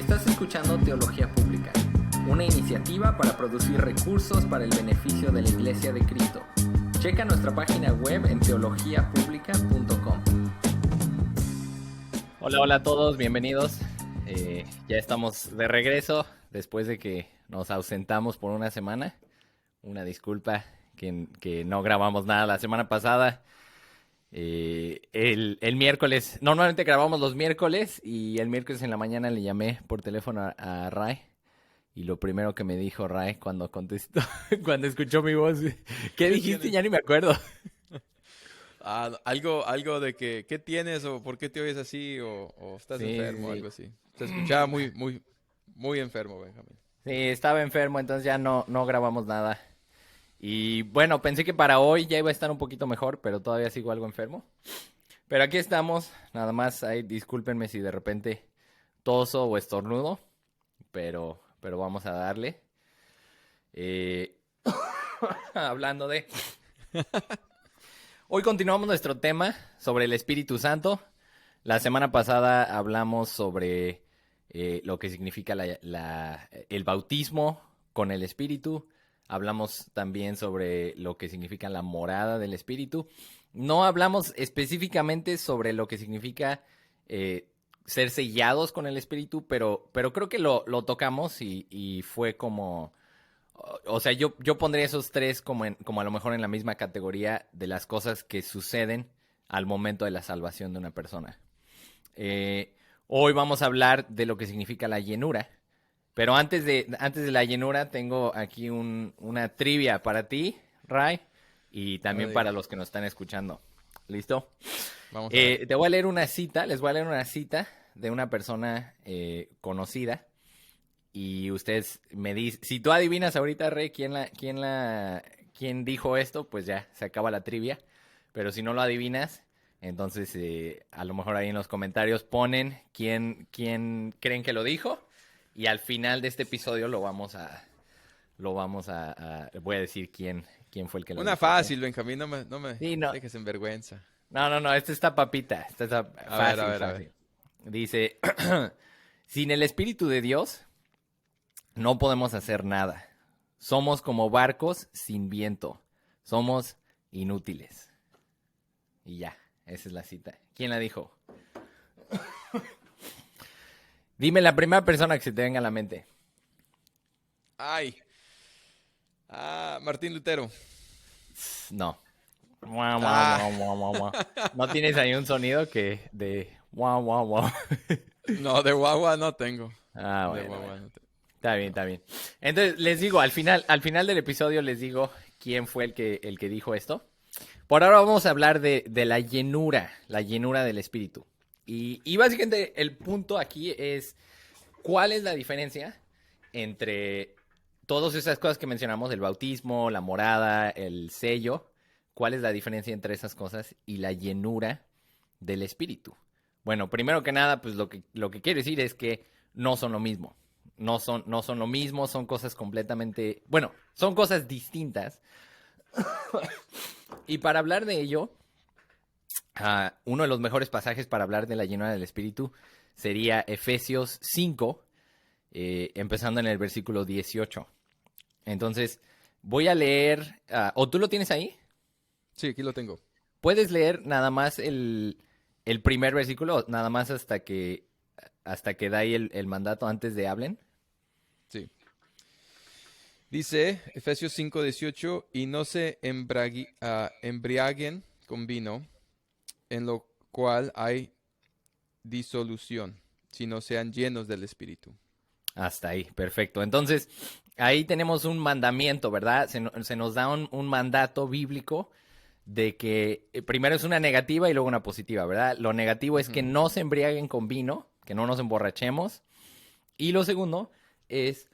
Estás escuchando Teología Pública, una iniciativa para producir recursos para el beneficio de la Iglesia de Cristo. Checa nuestra página web en teologiapublica.com. Hola a todos, bienvenidos. Ya estamos de regreso después de que nos ausentamos por una semana. Una disculpa que no grabamos nada la semana pasada. El miércoles, normalmente grabamos los miércoles y el miércoles en la mañana le llamé por teléfono a Ray y lo primero que me dijo Ray cuando contestó, cuando escuchó mi voz, ¿qué dijiste? Ya ni me acuerdo. Algo de que, ¿qué tienes o por qué te oyes así o estás Sí, enfermo o sí. algo así? Se escuchaba muy enfermo, Benjamín. Sí, estaba enfermo, entonces ya no grabamos nada. Y bueno, pensé que para hoy ya iba a estar un poquito mejor, pero todavía sigo algo enfermo. Pero aquí estamos, nada más, ahí discúlpenme si de repente toso o estornudo, pero vamos a darle. Eh, hablando de... Hoy continuamos nuestro tema sobre el Espíritu Santo. La semana pasada hablamos sobre lo que significa el bautismo con el Espíritu. Hablamos también sobre lo que significa la morada del Espíritu. No hablamos específicamente sobre lo que significa ser sellados con el Espíritu, pero creo que lo tocamos y fue como... O sea, yo pondría esos tres como a lo mejor en la misma categoría de las cosas que suceden al momento de la salvación de una persona. Hoy vamos a hablar de lo que significa la llenura. Pero antes de la llenura tengo aquí una trivia para ti, Ray, y también para los que nos están escuchando. ¿Listo? Vamos a ver. Te voy a leer una cita, les voy a leer una cita de una persona conocida. Y ustedes me dicen, si tú adivinas ahorita, Rey, quién dijo esto, pues ya se acaba la trivia. Pero si no lo adivinas, entonces a lo mejor ahí en los comentarios ponen quién creen que lo dijo. Y al final de este episodio voy a decir quién fue el que lo dijo. Una fácil, Benjamín, no me Sí, no. dejes en vergüenza. No, esta está papita. Esta está fácil, A ver. fácil. Dice, sin el Espíritu de Dios no podemos hacer nada. Somos como barcos sin viento. Somos inútiles. Y ya, esa es la cita. ¿Quién la dijo? Dime la primera persona que se te venga a la mente. Ay. Martín Lutero. No. ¿No tienes ahí un sonido de guau? No, de guagua no tengo. Ah, De bueno. guagua no tengo. Está bien. Entonces, les digo, al final del episodio les digo quién fue el que dijo esto. Por ahora vamos a hablar de la llenura del Espíritu. Y básicamente el punto aquí es, ¿cuál es la diferencia entre todas esas cosas que mencionamos, el bautismo, la morada, el sello? ¿Cuál es la diferencia entre esas cosas y la llenura del Espíritu? Bueno, primero que nada, pues lo que quiero decir es que no son lo mismo. No son lo mismo, son cosas completamente... Bueno, son cosas distintas. Y para hablar de ello, uno de los mejores pasajes para hablar de la llenura del Espíritu sería Efesios 5, empezando en el versículo 18. Entonces, voy a leer... ¿O tú lo tienes ahí? Sí, aquí lo tengo. ¿Puedes leer nada más el primer versículo? Nada más hasta que da ahí el mandato antes de hablen. Sí. Dice Efesios 5:18, y no se embriaguen con vino, en lo cual hay disolución, sino sean llenos del Espíritu. Hasta ahí, perfecto. Entonces, ahí tenemos un mandamiento, ¿verdad? Se nos da un mandato bíblico de que primero es una negativa y luego una positiva, ¿verdad? Lo negativo es que no se embriaguen con vino, que no nos emborrachemos. Y lo segundo es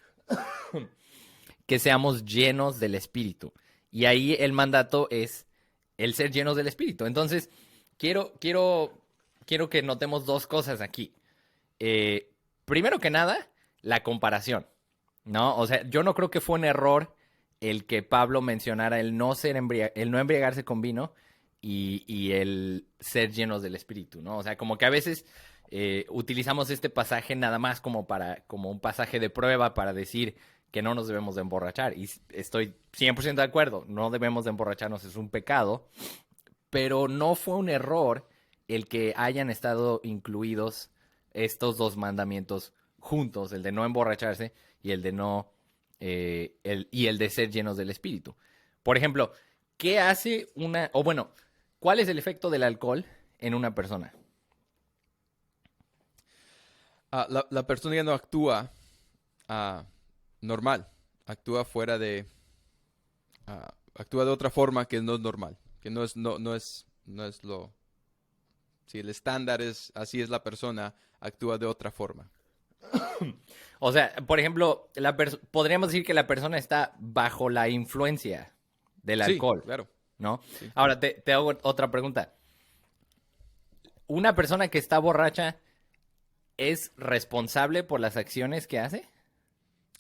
que seamos llenos del Espíritu. Y ahí el mandato es el ser llenos del Espíritu. Entonces, quiero que notemos dos cosas aquí. Primero que nada, la comparación, ¿no? O sea, yo no creo que fue un error el que Pablo mencionara el no embriagarse con vino y el ser llenos del Espíritu, ¿no? O sea, como que a veces utilizamos este pasaje nada más como un pasaje de prueba para decir que no nos debemos de emborrachar. Y estoy 100% de acuerdo, no debemos de emborracharnos, es un pecado, pero no fue un error el que hayan estado incluidos estos dos mandamientos juntos, el de no emborracharse y el de no y el de ser llenos del Espíritu. Por ejemplo, ¿qué hace o bueno, cuál es el efecto del alcohol en una persona? La persona ya no actúa normal, actúa actúa de otra forma que no es normal, que no es lo, si el estándar es así es la persona, actúa de otra forma. O sea, por ejemplo, podríamos decir que la persona está bajo la influencia del Sí, alcohol, claro, ¿no? sí. Ahora te hago otra pregunta. ¿Una persona que está borracha es responsable por las acciones que hace?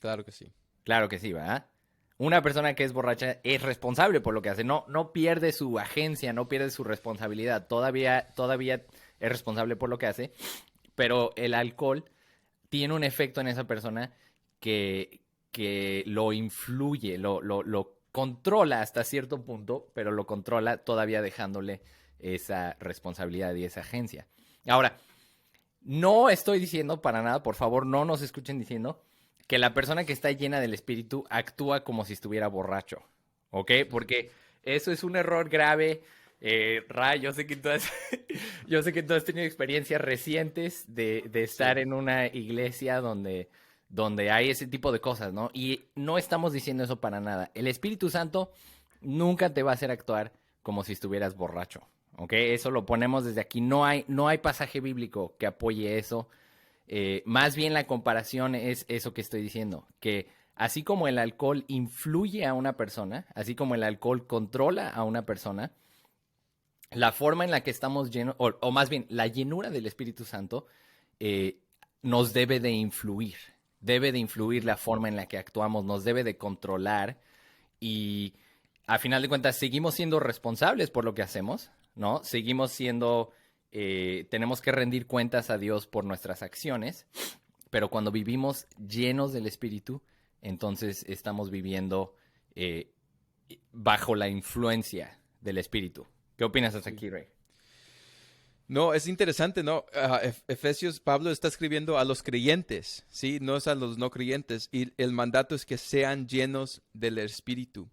Claro que sí. Claro que sí, ¿verdad? Una persona que es borracha es responsable por lo que hace. No, no pierde su agencia, no pierde su responsabilidad. Todavía es responsable por lo que hace. Pero el alcohol tiene un efecto en esa persona que lo influye, lo controla hasta cierto punto, pero lo controla todavía dejándole esa responsabilidad y esa agencia. Ahora, no estoy diciendo para nada, por favor, no nos escuchen diciendo que la persona que está llena del espíritu actúa como si estuviera borracho, ¿ok? Porque eso es un error grave. Ray, yo sé que yo sé que tú has tenido experiencias recientes de estar Sí. en una iglesia donde hay ese tipo de cosas, ¿no? Y no estamos diciendo eso para nada. El Espíritu Santo nunca te va a hacer actuar como si estuvieras borracho, ¿ok? Eso lo ponemos desde aquí. No hay pasaje bíblico que apoye eso. Más bien la comparación es eso que estoy diciendo, que así como el alcohol influye a una persona, así como el alcohol controla a una persona, la forma en la que estamos llenos, o más bien la llenura del Espíritu Santo, eh, nos debe de influir la forma en la que actuamos, nos debe de controlar y a final de cuentas seguimos siendo responsables por lo que hacemos, ¿no? Seguimos siendo, tenemos que rendir cuentas a Dios por nuestras acciones, pero cuando vivimos llenos del Espíritu, entonces estamos viviendo eh, bajo la influencia del Espíritu. ¿Qué opinas hasta Sí. aquí, Ray? No, es interesante, ¿no? Efesios, Pablo está escribiendo a los creyentes, ¿sí? No es a los no creyentes. Y el mandato es que sean llenos del Espíritu.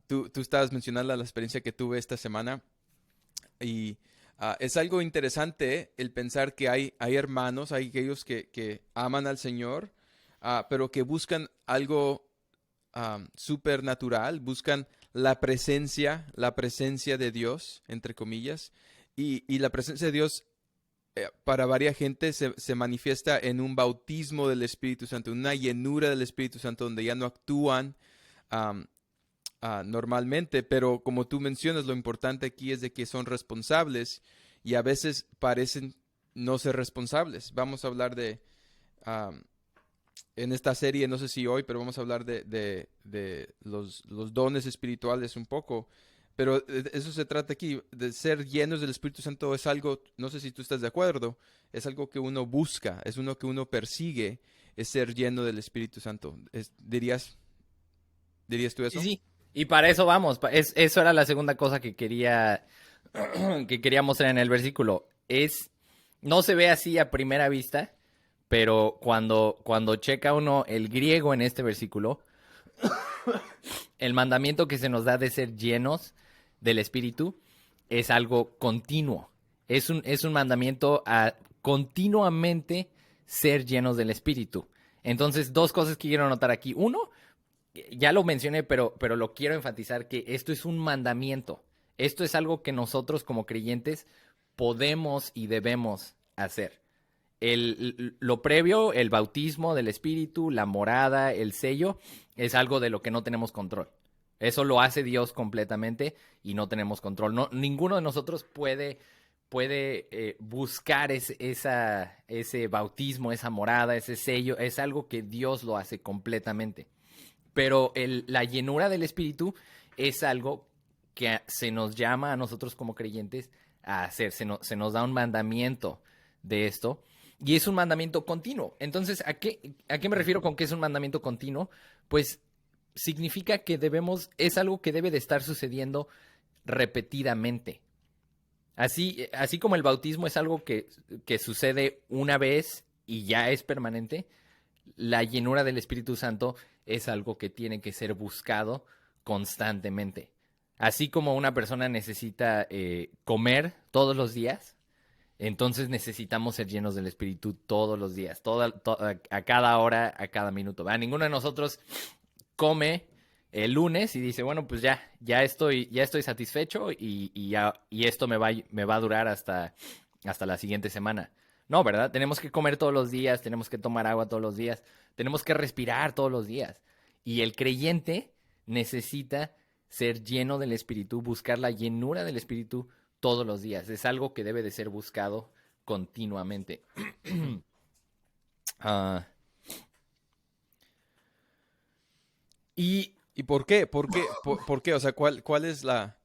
Tú estabas mencionando la experiencia que tuve esta semana y es algo interesante el pensar que hay hermanos, hay aquellos que aman al Señor, pero que buscan algo supernatural, buscan la presencia de Dios, entre comillas, y la presencia de Dios para varias gente se manifiesta en un bautismo del Espíritu Santo, una llenura del Espíritu Santo donde ya no actúan am, normalmente, pero como tú mencionas, lo importante aquí es de que son responsables y a veces parecen no ser responsables. Vamos a hablar am, en esta serie, no sé si hoy, pero vamos a hablar de los dones espirituales un poco. Pero de eso se trata aquí, de ser llenos del Espíritu Santo es algo, no sé si tú estás de acuerdo, es algo que uno busca, es uno que uno persigue, es ser lleno del Espíritu Santo. ¿Dirías tú Sí, eso? sí. Y para eso vamos. Eso era la segunda cosa que que quería mostrar en el versículo. No se ve así a primera vista, pero cuando checa uno el griego en este versículo, el mandamiento que se nos da de ser llenos del Espíritu es algo continuo. Es un mandamiento a continuamente ser llenos del Espíritu. Entonces, dos cosas que quiero notar aquí. Uno, ya lo mencioné, pero lo quiero enfatizar, que esto es un mandamiento. Esto es algo que nosotros como creyentes podemos y debemos hacer. Lo previo, el bautismo del Espíritu, la morada, el sello, es algo de lo que no tenemos control. Eso lo hace Dios completamente y no tenemos control. No, ninguno de nosotros puede buscar ese bautismo, esa morada, ese sello. Es algo que Dios lo hace completamente. Pero la llenura del Espíritu es algo que se nos llama a nosotros como creyentes a hacer. Se nos da un mandamiento de esto. Y es un mandamiento continuo. Entonces, ¿a qué me refiero con que es un mandamiento continuo? Pues significa que es algo que debe de estar sucediendo repetidamente. Así como el bautismo es algo que sucede una vez y ya es permanente, la llenura del Espíritu Santo es algo que tiene que ser buscado constantemente. Así como una persona necesita comer todos los días, entonces necesitamos ser llenos del Espíritu todos los días, a cada hora, a cada minuto. ¿Verdad? Ninguno de nosotros come el lunes y dice, bueno, pues ya estoy satisfecho y esto me va a durar hasta la siguiente semana. No, ¿verdad? Tenemos que comer todos los días, tenemos que tomar agua todos los días, tenemos que respirar todos los días. Y el creyente necesita ser lleno del Espíritu, buscar la llenura del Espíritu todos los días. Es algo que debe de ser buscado continuamente. Ah, y ¿Y por qué? ¿Por qué? O sea, ¿cuál es la...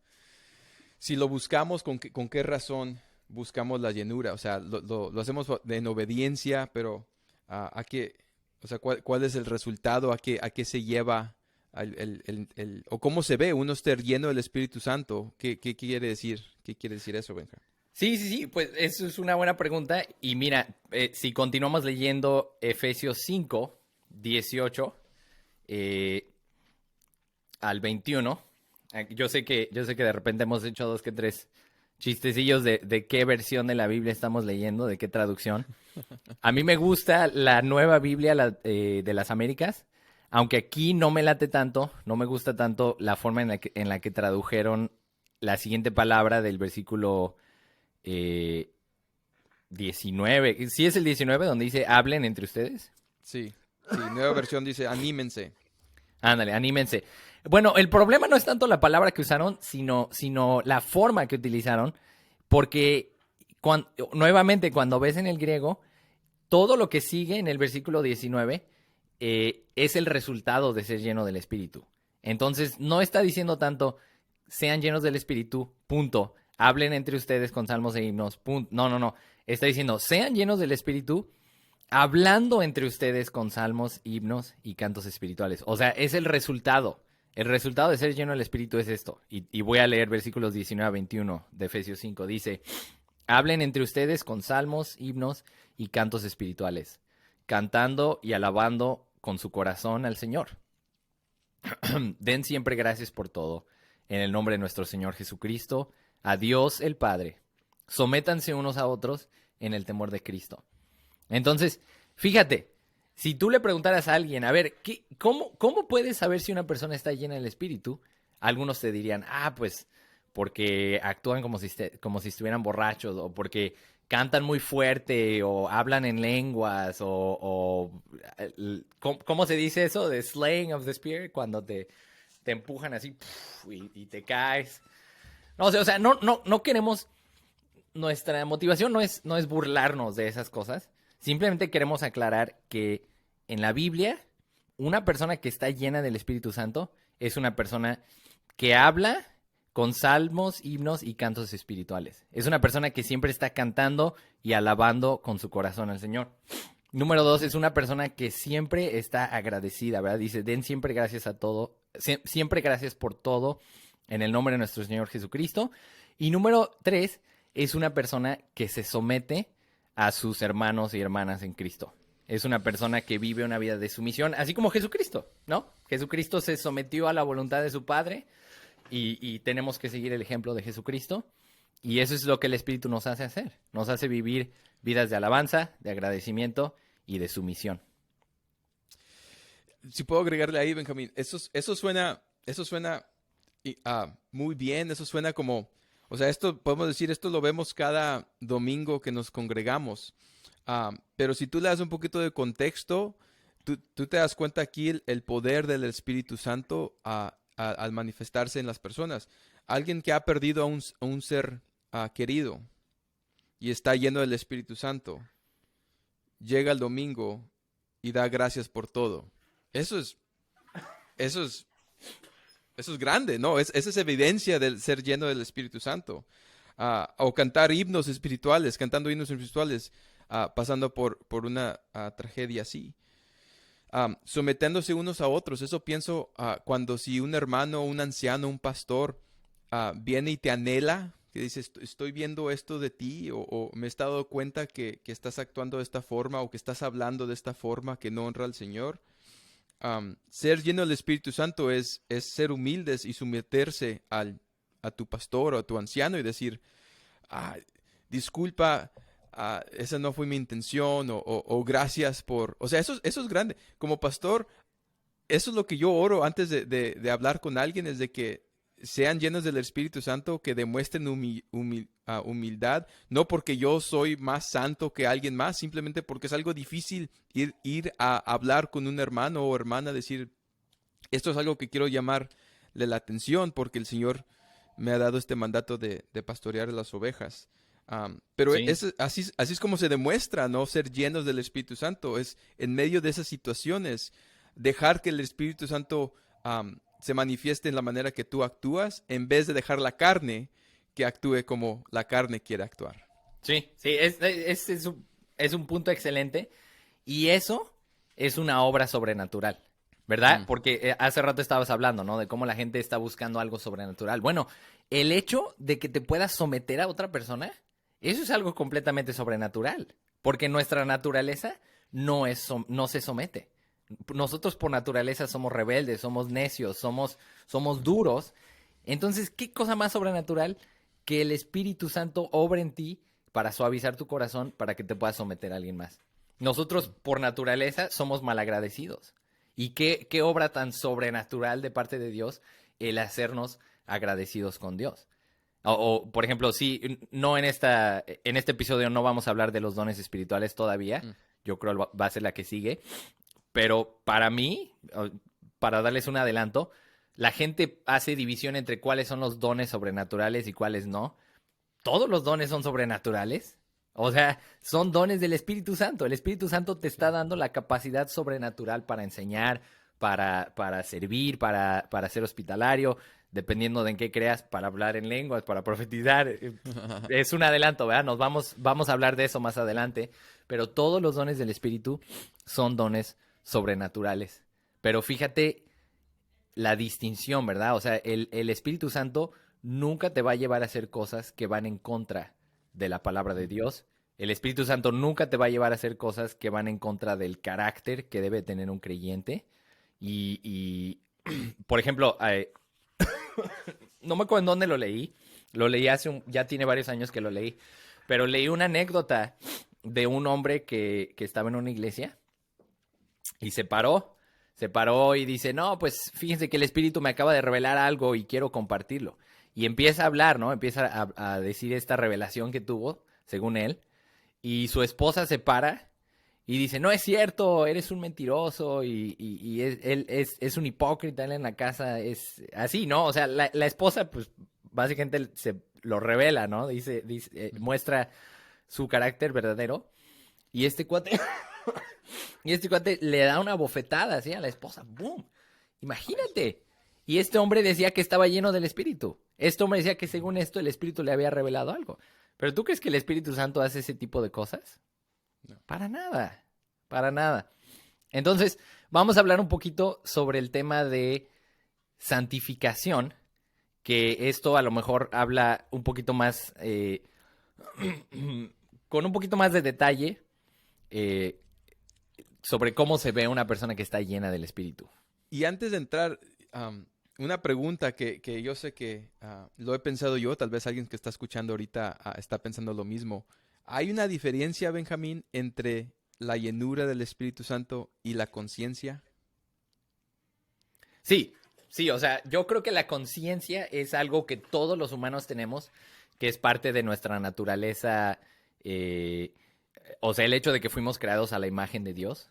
Si lo buscamos, con qué razón buscamos la llenura? O sea, lo hacemos en obediencia, pero ¿a qué? O sea, ¿cuál es el resultado? ¿A qué se lleva? ¿O cómo se ve uno estar lleno del Espíritu Santo? ¿Qué quiere decir? ¿Qué quiere decir eso, Benja? sí, pues eso es una buena pregunta. Y mira, si continuamos leyendo Efesios 5, 18 al 21, yo sé que de repente hemos hecho dos que tres chistecillos de qué versión de la Biblia estamos leyendo, de qué traducción. A mí me gusta la nueva Biblia de las Américas, aunque aquí no me late tanto, no me gusta tanto la forma en la que tradujeron la siguiente palabra del versículo 19. ¿Sí es el 19 donde dice hablen entre ustedes? Sí, sí, nueva versión dice anímense. Ándale, anímense. Bueno, el problema no es tanto la palabra que usaron, sino la forma que utilizaron, porque nuevamente cuando ves en el griego, todo lo que sigue en el versículo 19 es el resultado de ser lleno del Espíritu. Entonces, no está diciendo tanto, sean llenos del Espíritu, punto. Hablen entre ustedes con salmos e himnos, punto. No. Está diciendo, sean llenos del Espíritu, hablando entre ustedes con salmos, himnos y cantos espirituales. O sea, es el resultado. El resultado de ser lleno del Espíritu es esto. Y voy a leer versículos 19 a 21 de Efesios 5. Dice, hablen entre ustedes con salmos, himnos y cantos espirituales, cantando y alabando con su corazón al Señor. Den siempre gracias por todo, en el nombre de nuestro Señor Jesucristo, a Dios el Padre. Sométanse unos a otros en el temor de Cristo. Entonces, fíjate, si tú le preguntaras a alguien, a ver, ¿cómo puedes saber si una persona está llena del Espíritu? Algunos te dirían, pues porque actúan como si estuvieran borrachos, o porque cantan muy fuerte, o hablan en lenguas, ¿cómo se dice eso? The slaying of the spirit, cuando te empujan así y te caes. No, o sea, no queremos, nuestra motivación no es burlarnos de esas cosas, simplemente queremos aclarar que en la Biblia, una persona que está llena del Espíritu Santo es una persona que habla con salmos, himnos y cantos espirituales. Es una persona que siempre está cantando y alabando con su corazón al Señor. Número 2, es una persona que siempre está agradecida, ¿verdad? Dice, den siempre gracias a todo, siempre gracias por todo, en el nombre de nuestro Señor Jesucristo. Y número 3, es una persona que se somete a sus hermanos y hermanas en Cristo. Es una persona que vive una vida de sumisión, así como Jesucristo, ¿no? Jesucristo se sometió a la voluntad de su Padre y tenemos que seguir el ejemplo de Jesucristo. Y eso es lo que el Espíritu nos hace hacer. Nos hace vivir vidas de alabanza, de agradecimiento y de sumisión. Si puedo agregarle ahí, Benjamín, eso suena muy bien, eso suena como, o sea, esto podemos decir, esto lo vemos cada domingo que nos congregamos. Pero si tú le das un poquito de contexto, tú te das cuenta aquí el poder del Espíritu Santo al manifestarse en las personas. Alguien que ha perdido a un ser querido y está lleno del Espíritu Santo, llega el domingo y da gracias por todo. Eso es Eso es grande, ¿no? Esa es evidencia del ser lleno del Espíritu Santo. O cantar himnos espirituales, cantando himnos espirituales, pasando por una tragedia así. Sometiéndose unos a otros. Eso pienso cuando si un hermano, un anciano, un pastor viene y te anhela, que dice, estoy viendo esto de ti, o me he dado cuenta que estás actuando de esta forma, o que estás hablando de esta forma que no honra al Señor. Ser lleno del Espíritu Santo es ser humildes y someterse a tu pastor o a tu anciano y decir, disculpa, esa no fue mi intención, o gracias por... O sea, eso es grande. Como pastor, eso es lo que yo oro antes de hablar con alguien, es de que sean llenos del Espíritu Santo, que demuestren humildad, no porque yo soy más santo que alguien más, simplemente porque es algo difícil ir a hablar con un hermano o hermana, decir, esto es algo que quiero llamarle la atención porque el Señor me ha dado este mandato de pastorear las ovejas. Pero Sí. así es como se demuestra, ¿no? Ser llenos del Espíritu Santo, es en medio de esas situaciones, dejar que el Espíritu Santo se manifieste en la manera que tú actúas, en vez de dejar la carne que actúe como la carne quiere actuar. Sí, sí, es un punto excelente. Y eso es una obra sobrenatural, ¿verdad? Mm, Porque hace rato estabas hablando, ¿no? De cómo la gente está buscando algo sobrenatural. Bueno, el hecho de que te puedas someter a otra persona, eso es algo completamente sobrenatural. Porque nuestra naturaleza no se somete. Nosotros por naturaleza somos rebeldes, somos necios, somos duros. Entonces, ¿qué cosa más sobrenatural que el Espíritu Santo obra en ti para suavizar tu corazón para que te puedas someter a alguien más? Nosotros, por naturaleza, somos malagradecidos. ¿Y qué obra tan sobrenatural de parte de Dios el hacernos agradecidos con Dios? Por ejemplo, sí, no en este episodio no vamos a hablar de los dones espirituales todavía. mm. Yo creo que va a ser la que sigue. Pero para mí, para darles un adelanto, la gente hace división entre cuáles son los dones sobrenaturales y cuáles no. Todos los dones son sobrenaturales. O sea, son dones del Espíritu Santo. El Espíritu Santo te Sí. está dando la capacidad sobrenatural para enseñar, para servir, para ser hospitalario, dependiendo de en qué creas, para hablar en lenguas, para profetizar. Es un adelanto, ¿verdad? Vamos a hablar de eso más adelante. Pero todos los dones del Espíritu son dones sobrenaturales. Pero fíjate la distinción, ¿verdad? O sea, el Espíritu Santo nunca te va a llevar a hacer cosas que van en contra de la palabra de Dios. El Espíritu Santo nunca te va a llevar a hacer cosas que van en contra del carácter que debe tener un creyente. Y por ejemplo, no me acuerdo en dónde lo leí. Lo leí ya tiene varios años que lo leí. Pero leí una anécdota de un hombre que estaba en una iglesia y se paró y dice, no, pues fíjense que el Espíritu me acaba de revelar algo y quiero compartirlo. Y empieza a hablar, ¿no? Empieza a decir esta revelación que tuvo, según él. Y su esposa se para y dice, no es cierto, eres un mentiroso y él es un hipócrita, él en la casa es así, ¿no? O sea, la esposa, pues básicamente se lo revela, ¿no? Muestra su carácter verdadero. Y este cuate Y este cuate le da una bofetada así a la esposa. ¡Boom! Imagínate. Y este hombre decía que estaba lleno del Espíritu. Este hombre decía que según esto el Espíritu le había revelado algo. ¿Pero tú crees que el Espíritu Santo hace ese tipo de cosas? No. Para nada. Para nada. Entonces, vamos a hablar un poquito sobre el tema de santificación. Que esto a lo mejor habla un poquito más, con un poquito más de detalle, eh, sobre cómo se ve una persona que está llena del Espíritu. Y antes de entrar, una pregunta que yo sé que lo he pensado yo, tal vez alguien que está escuchando ahorita está pensando lo mismo. ¿Hay una diferencia, Benjamín, entre la llenura del Espíritu Santo y la conciencia? Sí, sí, o sea, yo creo que la conciencia es algo que todos los humanos tenemos, que es parte de nuestra naturaleza, eh, o sea, el hecho de que fuimos creados a la imagen de Dios.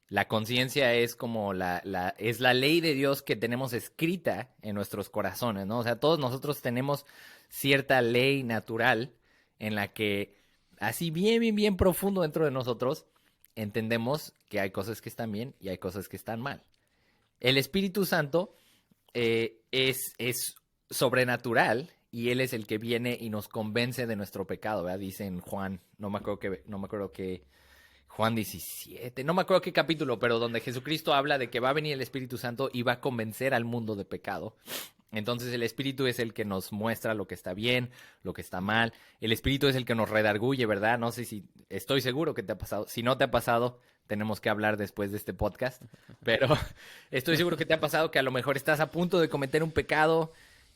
La conciencia es como es la ley de Dios que tenemos escrita en nuestros corazones, ¿no? O sea, todos nosotros tenemos cierta ley natural en la que, así bien, bien, bien profundo dentro de nosotros, entendemos que hay cosas que están bien y hay cosas que están mal. El Espíritu Santo es sobrenatural y Él es el que viene y nos convence de nuestro pecado, ¿verdad? Dice en Juan, no me acuerdo que Juan 17, no me acuerdo qué capítulo, pero donde Jesucristo habla de que va a venir el Espíritu Santo y va a convencer al mundo de pecado. Entonces el Espíritu es el que nos muestra lo que está bien, lo que está mal. El Espíritu es el que nos redarguye, ¿verdad? No sé si estoy seguro que te ha pasado. Si no te ha pasado, tenemos que hablar después de este podcast. Pero estoy seguro que te ha pasado que a lo mejor estás a punto de cometer un pecado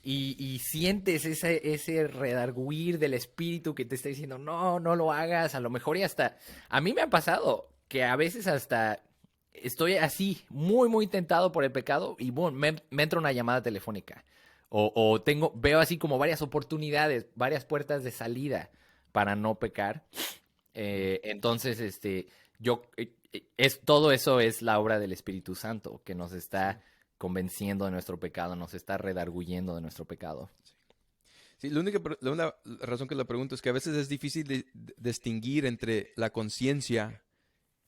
y sientes ese redarguir del Espíritu que te está diciendo, no, no lo hagas. A lo mejor y hasta... A mí me ha pasado que a veces hasta estoy así, muy, muy tentado por el pecado y boom, me entra una llamada telefónica. Veo así como varias oportunidades, varias puertas de salida para no pecar. Entonces, todo eso es la obra del Espíritu Santo, que nos está convenciendo de nuestro pecado, nos está redarguyendo de nuestro pecado. Sí, la única razón que lo pregunto es que a veces es difícil distinguir entre la conciencia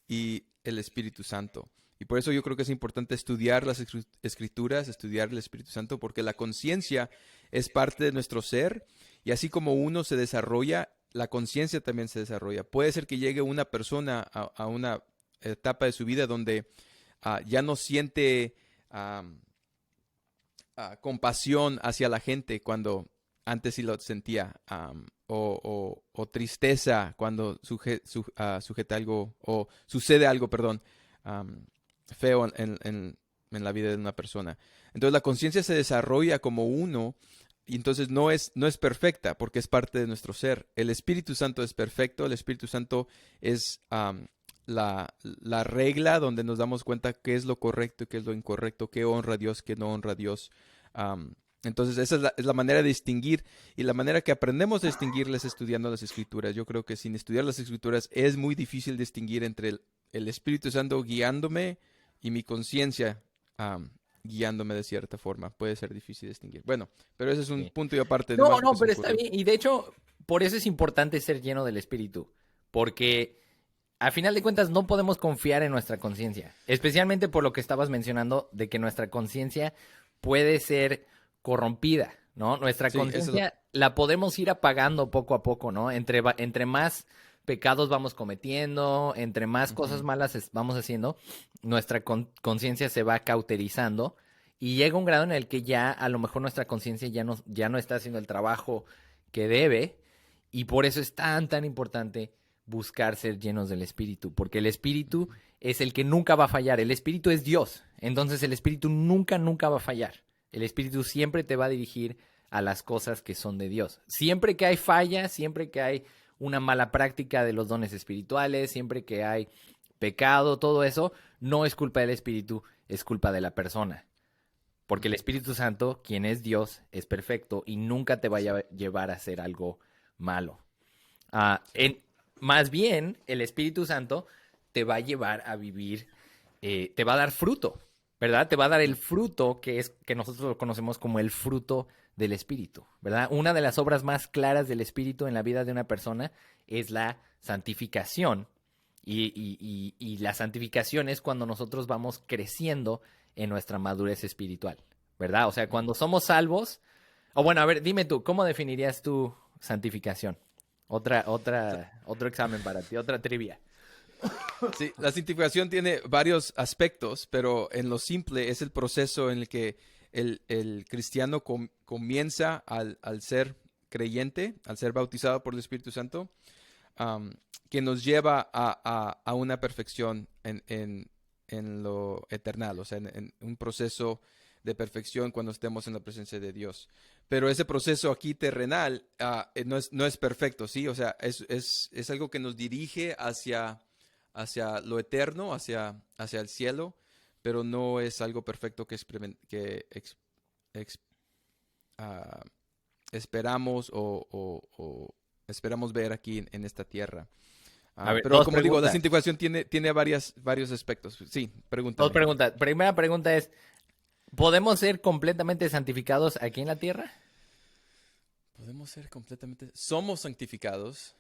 y el Espíritu Santo. Y por eso yo creo que es importante estudiar las escrituras, estudiar el Espíritu Santo, porque la conciencia es parte de nuestro ser y así como uno se desarrolla, la conciencia también se desarrolla. Puede ser que llegue una persona a una etapa de su vida donde ya no siente compasión hacia la gente cuando antes sí lo sentía, o tristeza cuando sujeta algo, o sucede algo, perdón, feo en la vida de una persona. Entonces la conciencia se desarrolla como uno, y entonces no es perfecta porque es parte de nuestro ser. El Espíritu Santo es perfecto, el Espíritu Santo es la regla donde nos damos cuenta qué es lo correcto y qué es lo incorrecto, qué honra a Dios, qué no honra a Dios. Entonces esa es la manera de distinguir, y la manera que aprendemos a distinguirles estudiando las Escrituras. Yo creo que sin estudiar las Escrituras es muy difícil distinguir entre el Espíritu Santo guiándome y mi conciencia guiándome de cierta forma. Puede ser difícil distinguir. Bueno, pero ese es un Sí. punto y aparte. No, Nomás no, que se pero me está ocurrió. bien. Y de hecho, por eso es importante ser lleno del Espíritu. Porque a final de cuentas no podemos confiar en nuestra conciencia. Especialmente por lo que estabas mencionando de que nuestra conciencia puede ser corrompida, ¿no? Nuestra Sí, conciencia la podemos ir apagando poco a poco, ¿no? Entre más pecados vamos cometiendo, entre más cosas ujú. malas vamos haciendo, nuestra conciencia se va cauterizando y llega un grado en el que ya a lo mejor nuestra conciencia ya no está haciendo el trabajo que debe, y por eso es tan importante buscar ser llenos del Espíritu, porque el Espíritu es el que nunca va a fallar. El Espíritu es Dios, entonces el Espíritu nunca va a fallar. El Espíritu siempre te va a dirigir a las cosas que son de Dios. Siempre que hay falla, siempre que hay una mala práctica de los dones espirituales, siempre que hay pecado, todo eso, no es culpa del Espíritu, es culpa de la persona. Porque el Espíritu Santo, quien es Dios, es perfecto y nunca te va Sí, a llevar a hacer algo malo. sí. En, más bien, el Espíritu Santo te va a llevar a vivir, te va a dar fruto, ¿verdad? Te va a dar el Ujú. fruto que nosotros lo conocemos como el fruto del Espíritu, ¿verdad? Una de las obras más claras del Espíritu en la vida de una persona es la santificación. Y la santificación es cuando nosotros vamos creciendo en nuestra madurez espiritual, ¿verdad? O sea, Ujú. cuando somos salvos, o bueno, a ver, dime tú, ¿cómo definirías tu santificación? Sa- Otro examen para ti, otra trivia. Sí, la santificación tiene varios aspectos, pero en lo simple es el proceso en el que el cristiano comienza al ser creyente, al ser bautizado por el Espíritu Santo, am, que nos lleva a una perfección en lo eternal, o sea, en un proceso de perfección cuando estemos en la presencia de Dios. Pero ese proceso aquí terrenal no es perfecto, ¿sí? O sea, es algo que nos dirige hacia lo eterno, hacia el cielo, pero no es algo perfecto ex- ah, esperamos o esperamos ver aquí en esta tierra. A ver, Pero dos como digo, la preguntas. santificación tiene varios aspectos. Sí, Dos pregúntame. preguntas. Primera pregunta es, ¿podemos ser completamente santificados aquí en la tierra? Podemos ser completamente... Somos santificados.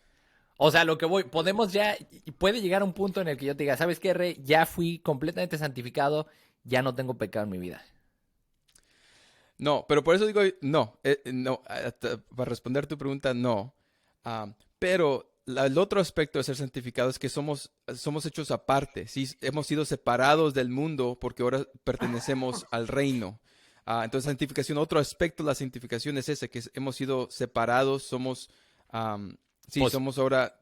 O sea, lo que voy, podemos ya, y puede llegar un punto en el que yo te diga, ¿sabes qué, Rey? Ya fui completamente santificado, ya no tengo pecado en mi vida. No, pero por eso digo, no, no, para responder tu pregunta, no. Pero el otro aspecto de ser santificados es que somos hechos aparte, ¿sí? Hemos sido separados del mundo porque ahora pertenecemos al reino. Entonces, santificación, otro aspecto de la santificación es ese, que hemos sido separados, sí, Pues, somos ahora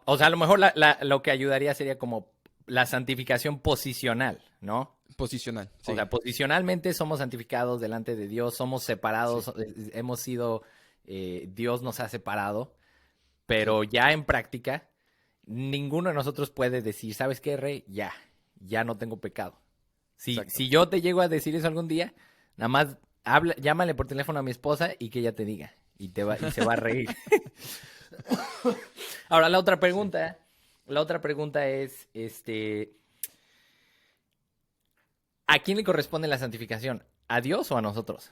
o sea, a lo mejor lo que ayudaría sería como la santificación posicional, ¿no? posicional, O sí, sea, posicionalmente somos santificados delante de Dios, somos sí, separados, hemos sido, Dios nos ha separado, sí, pero ya en práctica, ninguno de nosotros puede decir, ¿sabes qué, Rey? Ya no tengo pecado. exacto. Si yo te llego a decir eso algún día, nada más llámale por teléfono a mi esposa y que ella te diga. Y se va a reír. Ahora, Sí. la otra pregunta es, ¿a quién le corresponde la santificación? ¿A Dios o a nosotros?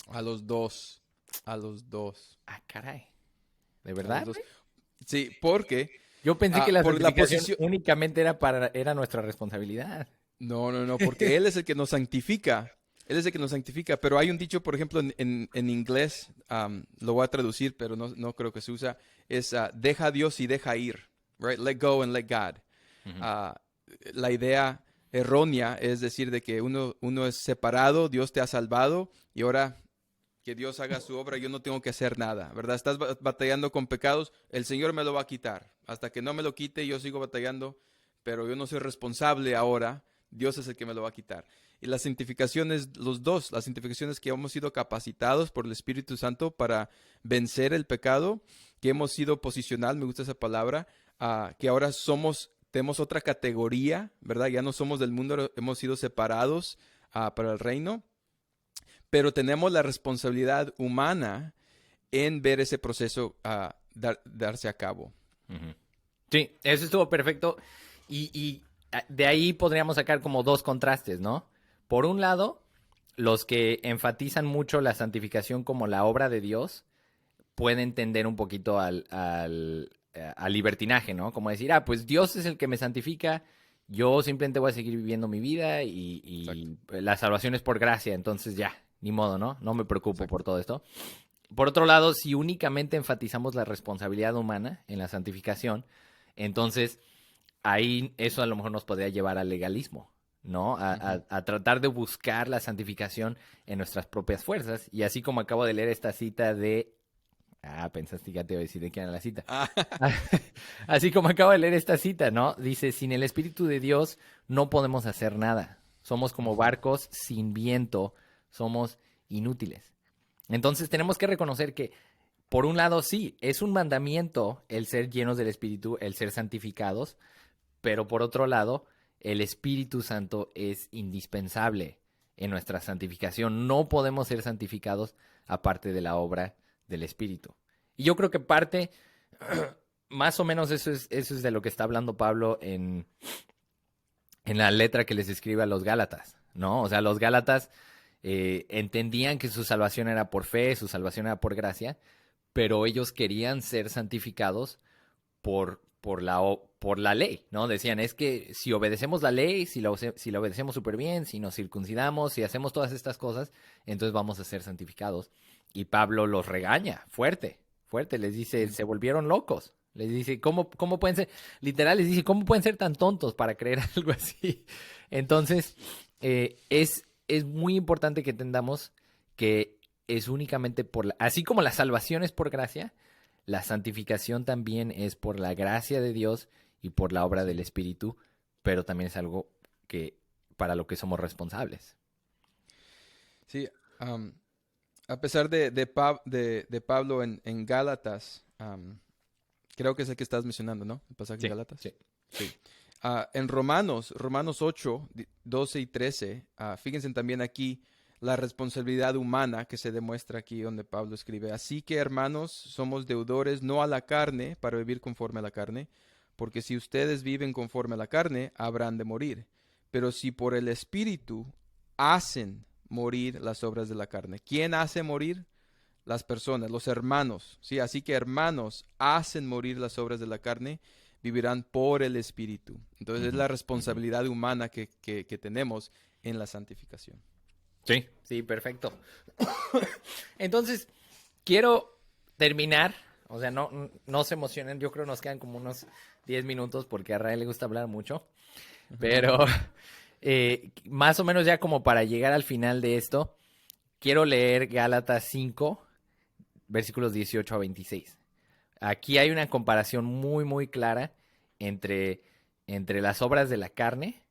A los dos, a los dos, Ah, caray. ¿De a los verdad? dos. Sí, porque Yo pensé que la por la santificación posición. únicamente era nuestra responsabilidad. No, no, no, porque Él es el que nos santifica. Él es el que nos santifica. Pero hay un dicho, por ejemplo, en inglés, lo voy a traducir, pero no creo que se usa, es deja a Dios y deja ir. Right? Let go and let God. Ujú. Ah, la idea errónea es decir de que uno es separado, Dios te ha salvado y ahora que Dios haga su obra, yo no tengo que hacer nada, ¿verdad? Estás batallando con pecados, el Señor me lo va a quitar. Hasta que no me lo quite, yo sigo batallando, pero yo no soy responsable ahora, Dios es el que me lo va a quitar. Y la santificación es los dos, la santificación es que hemos sido capacitados por el Espíritu Santo para vencer el pecado, que hemos sido posicional, me gusta esa palabra, que ahora tenemos otra categoría, ¿verdad? Ya no somos del mundo, hemos sido separados para el reino, pero tenemos la responsabilidad humana en ver ese proceso darse a cabo. Ujú. Sí, eso estuvo perfecto. De ahí podríamos sacar como dos contrastes, ¿no? Por un lado, los que enfatizan mucho la santificación como la obra de Dios pueden tender un poquito al libertinaje, ¿no? Como decir, pues Dios es el que me santifica, yo simplemente voy a seguir viviendo mi vida Exacto, y la salvación es por gracia, entonces ya, ni modo, ¿no? No me preocupo por exacto. todo esto. Por otro lado, si únicamente enfatizamos la responsabilidad humana en la santificación, entonces ahí eso a lo mejor nos podría llevar al legalismo, ¿no? Ujú. A tratar de buscar la santificación en nuestras propias fuerzas. Y así como acabo de leer esta cita de... pensaste que ya te iba a decir de quién era la cita. Ah, Así como acabo de leer esta cita, ¿no? Dice, sin el Espíritu de Dios no podemos hacer nada. Somos como ujú. barcos sin viento, somos inútiles. Entonces tenemos que reconocer que, por un lado, sí, es un mandamiento el ser llenos del Espíritu, el ser santificados, pero por otro lado, el Espíritu Santo es indispensable en nuestra santificación. No podemos ser santificados aparte de la obra del Espíritu. Y yo creo que parte, más o menos eso es de lo que está hablando Pablo en la letra que les escribe a los Gálatas, ¿no? O sea, los Gálatas entendían que su salvación era por fe, su salvación era por gracia, pero ellos querían ser santificados por la ley, ¿no? Decían, es que si obedecemos la ley, si la obedecemos súper bien, si nos circuncidamos, si hacemos todas estas cosas, entonces vamos a ser santificados. Y Pablo los regaña, fuerte, fuerte, les dice, Sí, se volvieron locos. Les dice, ¿cómo pueden ser? Literal, les dice, ¿cómo pueden ser tan tontos para creer algo así? Entonces, es muy importante que entendamos que es únicamente así como la salvación es por gracia, la santificación también es por la gracia de Dios y por la obra del sí. Espíritu, pero también es algo que para lo que somos responsables. Sí, am, a pesar de Pablo en Gálatas, creo que es el que estás mencionando, ¿no? El pasaje en Sí, Gálatas. sí. Sí. En Romanos 8, 12 y 13, fíjense también aquí la responsabilidad humana que se demuestra aquí donde Pablo escribe. Así que, hermanos, somos deudores no a la carne para vivir conforme a la carne, porque si ustedes viven conforme a la carne, habrán de morir. Pero si por el Espíritu hacen morir las obras de la carne. ¿Quién hace morir? Las personas, los hermanos. Sí, así que hermanos hacen morir las obras de la carne, vivirán por el Espíritu. Entonces es Ujú, la ujú. responsabilidad humana que tenemos en la santificación. Sí, sí, perfecto. Entonces, quiero terminar, o sea, no se emocionen, yo creo que nos quedan como unos 10 minutos porque a Rael le gusta hablar mucho, pero más o menos ya como para llegar al final de esto, quiero leer Gálatas 5, versículos 18 a 26. Aquí hay una comparación muy, muy clara entre, entre las obras de la carne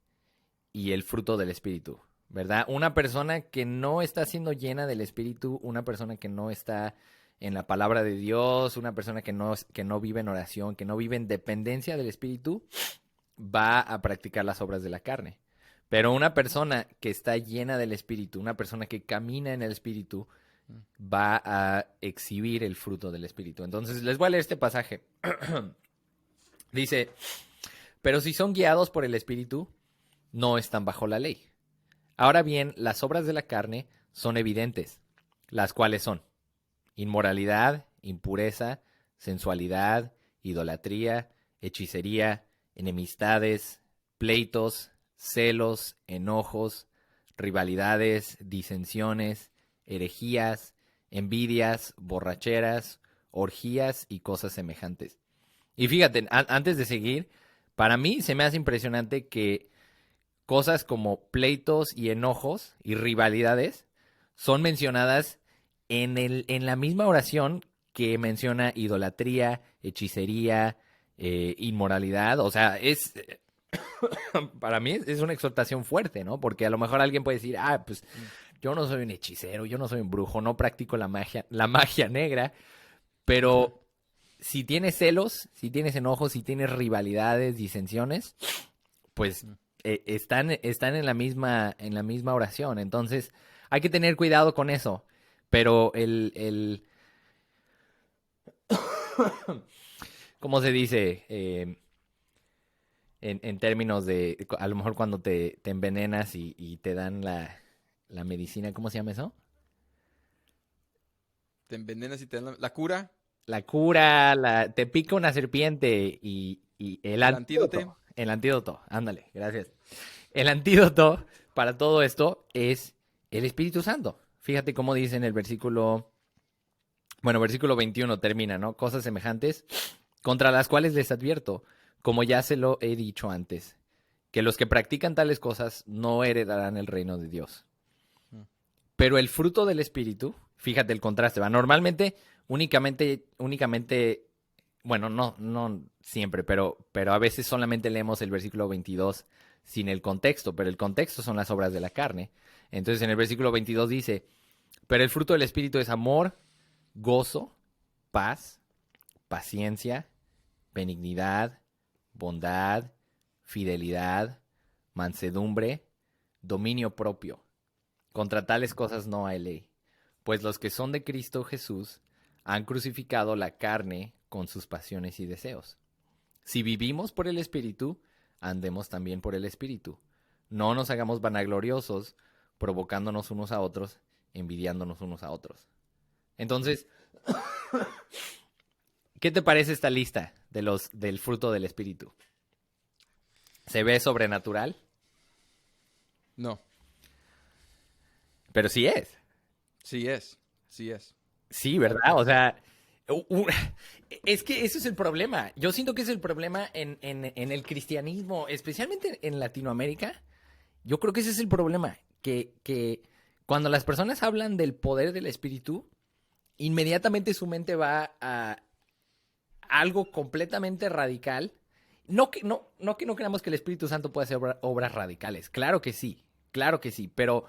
y el fruto del espíritu, ¿verdad? Una persona que no está siendo llena del espíritu, una persona que no está en la palabra de Dios, una persona que no vive en oración, que no vive en dependencia del espíritu, va a practicar las obras de la carne. Pero una persona que está llena del espíritu, una persona que camina en el espíritu, va a exhibir el fruto del espíritu. Entonces, les voy a leer este pasaje. Dice, pero si son guiados por el espíritu, no están bajo la ley. Ahora bien, las obras de la carne son evidentes, las cuales son inmoralidad, impureza, sensualidad, idolatría, hechicería, enemistades, pleitos, celos, enojos, rivalidades, disensiones, herejías, envidias, borracheras, orgías y cosas semejantes. Y fíjate, antes de seguir, para mí se me hace impresionante que cosas como pleitos y enojos y rivalidades son mencionadas en la misma oración que menciona idolatría, hechicería, inmoralidad. O sea, para mí es una exhortación fuerte, ¿no? Porque a lo mejor alguien puede decir, ah, pues yo no soy un hechicero, yo no soy un brujo, no practico la magia negra, pero si tienes celos, si tienes enojos, si tienes rivalidades, disensiones, pues están en la misma oración. Entonces, hay que tener cuidado con eso. Pero ¿cómo se dice? En términos de, a lo mejor cuando te envenenas y te dan la medicina, ¿cómo se llama eso? Te envenenas y te dan la cura, La cura, te pica una serpiente y el antídoto. el antídoto, ándale, gracias. El antídoto para todo esto es el Espíritu Santo. Fíjate cómo dice en el versículo, bueno, versículo 21 termina, ¿no? Cosas semejantes contra las cuales les advierto, como ya se lo he dicho antes, que los que practican tales cosas no heredarán el reino de Dios. Pero el fruto del Espíritu, fíjate el contraste, ¿va? Normalmente, únicamente, bueno, no siempre, pero a veces solamente leemos el versículo 22 sin el contexto, pero el contexto son las obras de la carne. Entonces en el versículo 22 dice, pero el fruto del Espíritu es amor, gozo, paz, paciencia, benignidad, bondad, fidelidad, mansedumbre, dominio propio. Contra tales cosas no hay ley, pues los que son de Cristo Jesús han crucificado la carne con sus pasiones y deseos. Si vivimos por el Espíritu, andemos también por el Espíritu. No nos hagamos vanagloriosos, provocándonos unos a otros, envidiándonos unos a otros. Entonces, ¿qué te parece esta lista del fruto del Espíritu? ¿Se ve sobrenatural? No, Pero sí es. sí es, sí es. Sí, Claro ¿verdad? que O sí. sea, es que ese es el problema. Yo siento que es el problema en el cristianismo, especialmente en Latinoamérica. Yo creo que ese es el problema, que cuando las personas hablan del poder del espíritu, inmediatamente su mente va a algo completamente radical. No que no creamos que el Espíritu Santo pueda hacer obras radicales. Claro que sí, pero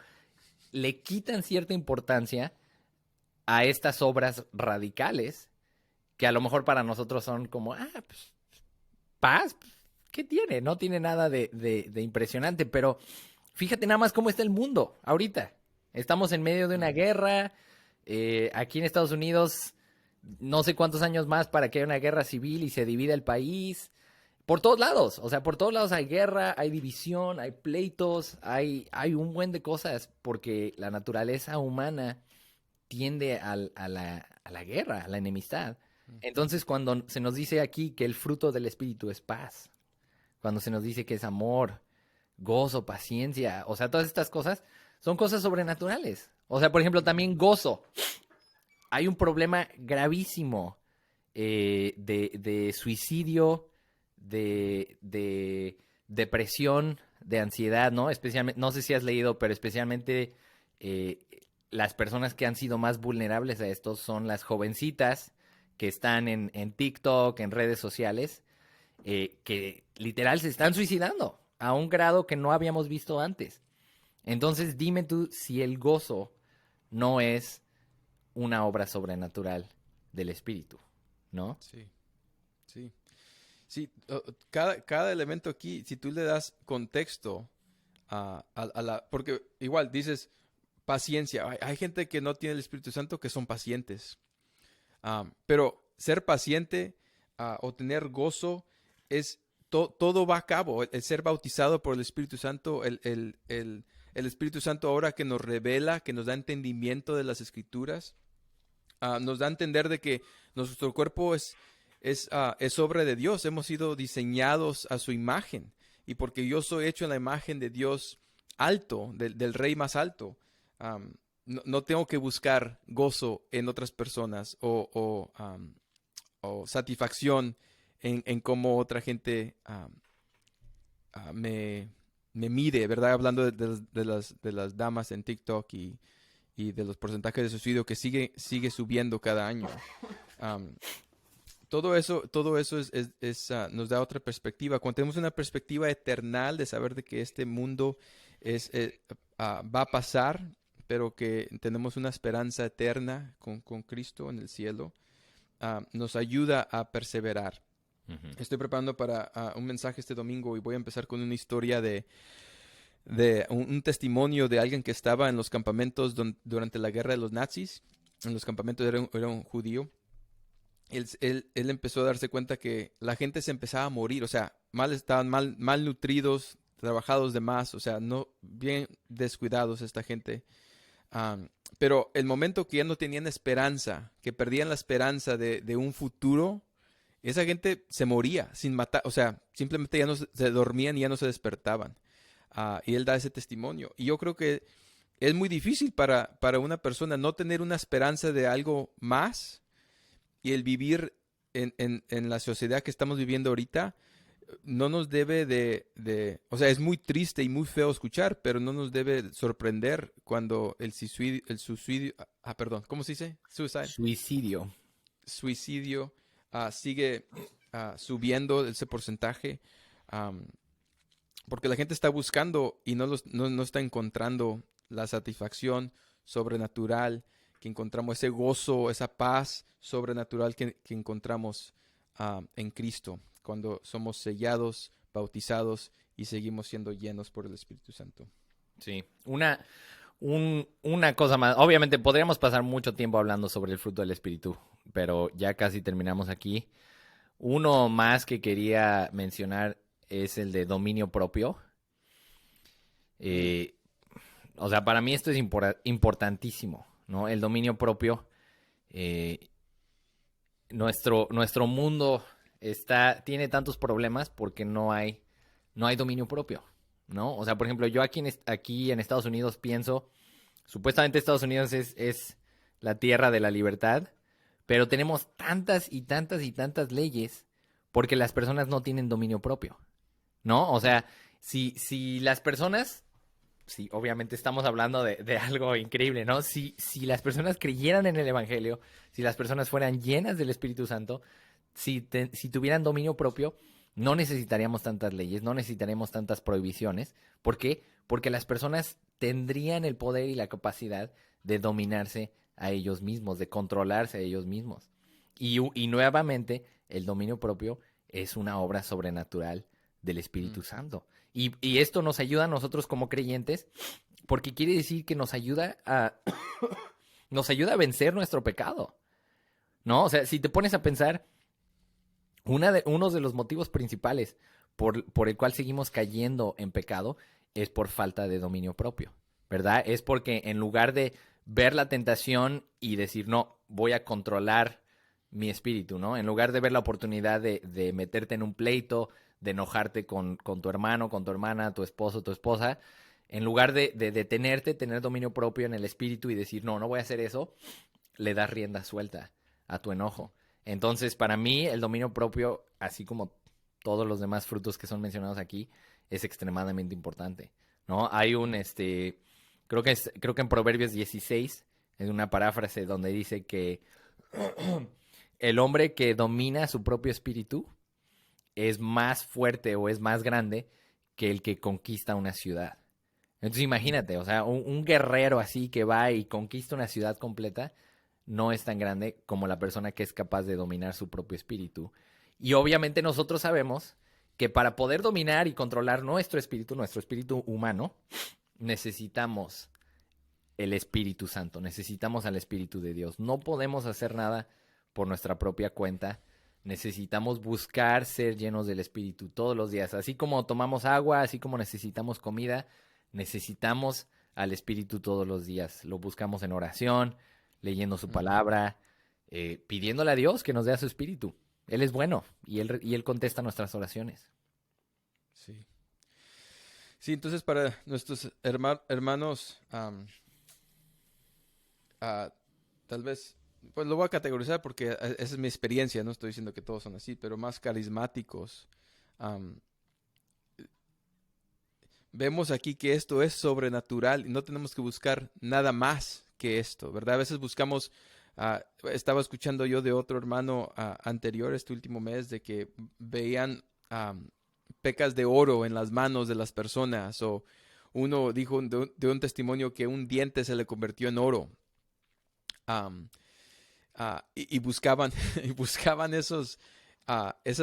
le quitan cierta importancia a estas obras radicales que a lo mejor para nosotros son como, pues, paz, ¿qué tiene? No tiene nada de impresionante, pero fíjate nada más cómo está el mundo ahorita. Estamos en medio de una guerra, aquí en Estados Unidos, no sé cuántos años más para que haya una guerra civil y se divida el país. Por todos lados, o sea, por todos lados hay guerra, hay división, hay pleitos, hay un buen de cosas, porque la naturaleza humana tiende a la guerra, a la enemistad. Entonces, cuando se nos dice aquí que el fruto del Espíritu es paz, cuando se nos dice que es amor, gozo, paciencia, o sea, todas estas cosas son cosas sobrenaturales. O sea, por ejemplo, también gozo. Hay un problema gravísimo de suicidio, de depresión, de ansiedad, ¿no? Especialmente, no sé si has leído, pero especialmente eh, las personas que han sido más vulnerables a esto son las jovencitas que están en TikTok, en redes sociales, que literal se están suicidando a un grado que no habíamos visto antes. Entonces, dime tú si el gozo no es una obra sobrenatural del espíritu, ¿no? Sí, sí. Sí, cada elemento aquí, si tú le das contexto a la... Porque igual dices paciencia. Hay gente que no tiene el Espíritu Santo que son pacientes. Pero ser paciente o tener gozo es... todo va a cabo. El ser bautizado por el Espíritu Santo, el Espíritu Santo ahora que nos revela, que nos da entendimiento de las Escrituras, nos da a entender de que nuestro cuerpo es obra de Dios. Hemos sido diseñados a su imagen. Y porque yo soy hecho en la imagen de Dios alto, del Rey más alto, no tengo que buscar gozo en otras personas o satisfacción en cómo otra gente me mire, ¿verdad? Hablando de las damas en TikTok y de los porcentajes de suicidio que sigue subiendo cada año. Um, todo eso nos da otra perspectiva. Cuando tenemos una perspectiva eternal de saber de que este mundo va a pasar, pero que tenemos una esperanza eterna con Cristo en el cielo, nos ayuda a perseverar. Uh-huh. Estoy preparando para un mensaje este domingo y voy a empezar con una historia de un testimonio de alguien que estaba en los campamentos durante la guerra de los nazis. En los campamentos era un judío. Él empezó a darse cuenta que la gente se empezaba a morir, o sea, estaban mal nutridos, trabajados de más, o sea, no bien descuidados esta gente. Pero el momento que ya no tenían esperanza, que perdían la esperanza de un futuro, esa gente se moría sin matar, o sea, simplemente ya no se dormían y ya no se despertaban. Y él da ese testimonio. Y yo creo que es muy difícil para una persona no tener una esperanza de algo más, y el vivir en la sociedad que estamos viviendo ahorita no nos debe o sea, es muy triste y muy feo escuchar, pero no nos debe sorprender cuando el suicidio, perdón, ¿cómo se dice? Suicidio. Suicidio sigue subiendo ese porcentaje, porque la gente está buscando y no está encontrando la satisfacción sobrenatural, que encontramos ese gozo, esa paz sobrenatural que encontramos en Cristo cuando somos sellados, bautizados y seguimos siendo llenos por el Espíritu Santo. Sí, una cosa más. Obviamente podríamos pasar mucho tiempo hablando sobre el fruto del Espíritu, pero ya casi terminamos aquí. Uno más que quería mencionar es el de dominio propio. O sea, para mí esto es importantísimo, ¿no? El dominio propio. Nuestro mundo tiene tantos problemas porque no hay dominio propio, ¿no? O sea, por ejemplo, yo aquí en Estados Unidos pienso, supuestamente Estados Unidos es la tierra de la libertad, pero tenemos tantas y tantas y tantas leyes porque las personas no tienen dominio propio, ¿no? O sea, si las personas, sí, obviamente estamos hablando de algo increíble, ¿no? Si las personas creyeran en el Evangelio, si las personas fueran llenas del Espíritu Santo, si tuvieran dominio propio, no necesitaríamos tantas leyes, no necesitaríamos tantas prohibiciones. ¿Por qué? Porque las personas tendrían el poder y la capacidad de dominarse a ellos mismos, de controlarse a ellos mismos. Y nuevamente, el dominio propio es una obra sobrenatural del Espíritu Santo. Y esto nos ayuda a nosotros como creyentes, porque quiere decir que nos ayuda a vencer nuestro pecado, ¿no? O sea, si te pones a pensar, uno de los motivos principales por el cual seguimos cayendo en pecado es por falta de dominio propio, ¿verdad? Es porque en lugar de ver la tentación y decir, no, voy a controlar mi espíritu, ¿no? En lugar de ver la oportunidad de meterte en un pleito, de enojarte con tu hermano, con tu hermana, tu esposo, tu esposa, En lugar de detenerte, tener dominio propio en el espíritu y decir, no, no voy a hacer eso, le das rienda suelta a tu enojo. Entonces, para mí, el dominio propio, así como todos los demás frutos que son mencionados aquí, es extremadamente importante, ¿no? Hay creo que en Proverbios 16, es una paráfrase donde dice que el hombre que domina su propio espíritu es más fuerte o es más grande que el que conquista una ciudad. Entonces imagínate, o sea, un guerrero así que va y conquista una ciudad completa no es tan grande como la persona que es capaz de dominar su propio espíritu. Y obviamente nosotros sabemos que para poder dominar y controlar nuestro espíritu humano, necesitamos el Espíritu Santo, necesitamos al Espíritu de Dios. No podemos hacer nada por nuestra propia cuenta. Necesitamos buscar ser llenos del Espíritu todos los días. Así como tomamos agua, así como necesitamos comida, necesitamos al Espíritu todos los días. Lo buscamos en oración, leyendo su palabra, pidiéndole a Dios que nos dé a su Espíritu. Él es bueno y él contesta nuestras oraciones. Sí. Sí, entonces para nuestros hermanos, tal vez, pues lo voy a categorizar porque esa es mi experiencia, no estoy diciendo que todos son así, pero más carismáticos. am, Vemos aquí que esto es sobrenatural y no tenemos que buscar nada más que esto, ¿verdad? A veces buscamos, estaba escuchando yo de otro hermano anterior este último mes de que veían pecas de oro en las manos de las personas, o uno dijo de un testimonio que un diente se le convirtió en oro. Am, y buscaban, y buscaban esas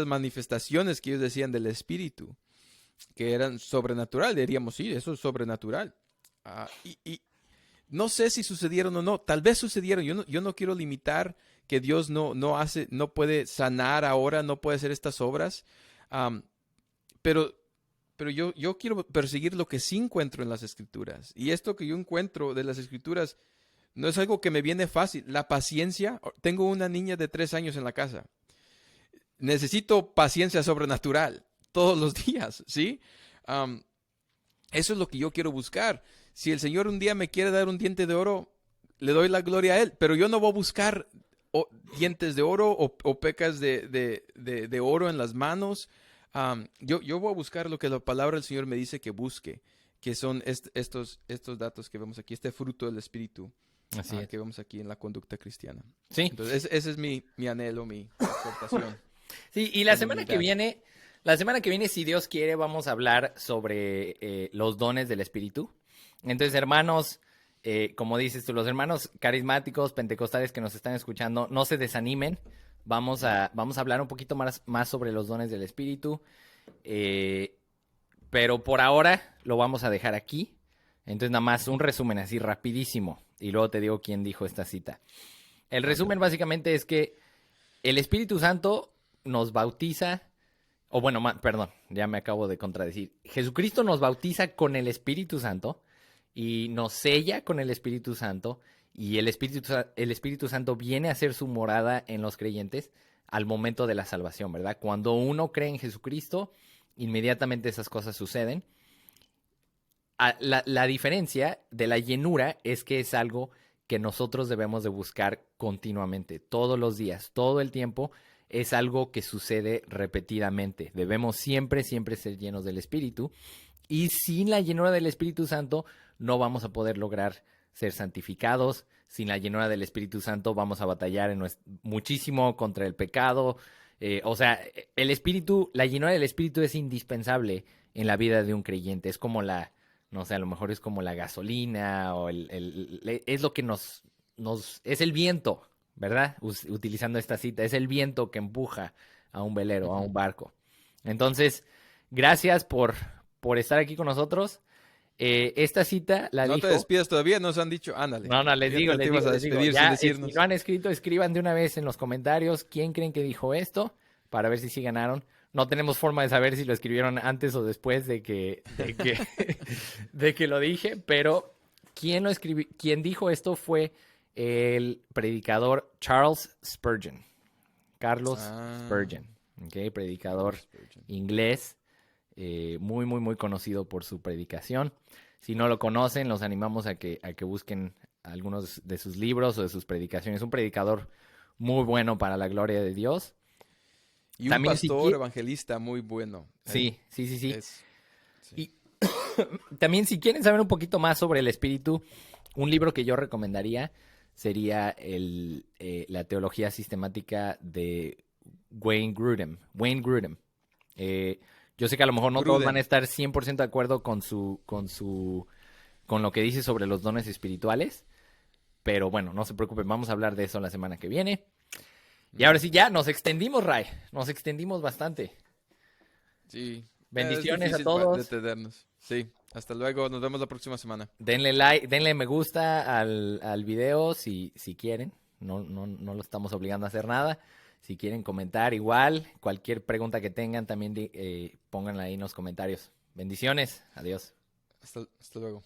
manifestaciones que ellos decían del espíritu, que eran sobrenatural. Diríamos, sí, eso es sobrenatural. Y no sé si sucedieron o no, tal vez sucedieron. Yo no quiero limitar que Dios no puede sanar ahora, no puede hacer estas obras. Am, pero yo quiero perseguir lo que sí encuentro en las escrituras. Y esto que yo encuentro de las escrituras no es algo que me viene fácil. La paciencia. Tengo una niña de 3 años en la casa. Necesito paciencia sobrenatural todos los días, ¿sí? Am, Eso es lo que yo quiero buscar. Si el Señor un día me quiere dar un diente de oro, le doy la gloria a Él, pero yo no voy a buscar dientes de oro o pecas de oro en las manos. Yo voy a buscar lo que la palabra del Señor me dice que busque, que son estos datos que vemos aquí, este fruto del Espíritu Así es. que vemos aquí en la conducta cristiana. Sí. Entonces, ese es mi anhelo, mi exhortación. Sí, y Humildad. la semana que viene, si Dios quiere, vamos a hablar sobre los dones del Espíritu. Entonces, hermanos, como dices tú, los hermanos carismáticos, pentecostales que nos están escuchando, no se desanimen. Vamos a hablar un poquito más sobre los dones del Espíritu. Pero por ahora lo vamos a dejar aquí. Entonces, nada más un resumen así rapidísimo. Y luego te digo quién dijo esta cita. El resumen básicamente es que el Espíritu Santo nos bautiza, o bueno, perdón, ya me acabo de contradecir. Jesucristo nos bautiza con el Espíritu Santo y nos sella con el Espíritu Santo, y el Espíritu Santo viene a hacer su morada en los creyentes al momento de la salvación, ¿verdad? Cuando uno cree en Jesucristo, inmediatamente esas cosas suceden. La diferencia de la llenura es que es algo que nosotros debemos de buscar continuamente, todos los días, todo el tiempo. Es algo que sucede repetidamente. Debemos siempre ser llenos del Espíritu. Y sin la llenura del Espíritu Santo no vamos a poder lograr ser santificados. Sin la llenura del Espíritu Santo vamos a batallar muchísimo contra el pecado. O sea, la llenura del Espíritu es indispensable en la vida de un creyente. Es como no sé, a lo mejor es como la gasolina o es lo que es el viento, ¿verdad? Utilizando esta cita, es el viento que empuja a un velero, a un barco. Entonces, gracias por estar aquí con nosotros. Esta cita la No dijo... te despidas todavía, nos han dicho, ándale. No, les digo. Te ibas a despedir sin Ya, si decirnos. no han escrito, escriban de una vez en los comentarios quién creen que dijo esto, para ver si sí ganaron. No tenemos forma de saber si lo escribieron antes o después de que de que lo dije, pero quien dijo esto fue el predicador Charles Spurgeon. Carlos Spurgeon, ¿okay? Predicador inglés, muy conocido por su predicación. Si no lo conocen, los animamos a que busquen algunos de sus libros o de sus predicaciones. Un predicador muy bueno para la gloria de Dios. Y un También si pastor qui- evangelista muy bueno. Sí, sí, sí, sí. Es, sí. Y también si quieren saber un poquito más sobre el espíritu, un libro que yo recomendaría sería la teología sistemática de Wayne Grudem. Wayne Grudem. Eh, yo sé que a lo mejor no todos van a Gruden. estar 100% de acuerdo con lo que dice sobre los dones espirituales, pero bueno, no se preocupen, vamos a hablar de eso la semana que viene. Y ahora Ujú. sí, ya nos extendimos, Ray, nos extendimos bastante. Sí, es Bendiciones a difícil todos. detenernos. Sí, hasta luego. Nos vemos la próxima semana. Denle like, denle me gusta al video si quieren. No lo estamos obligando a hacer nada. Si quieren comentar igual, cualquier pregunta que tengan también pónganla ahí en los comentarios. Bendiciones, adiós. Hasta luego.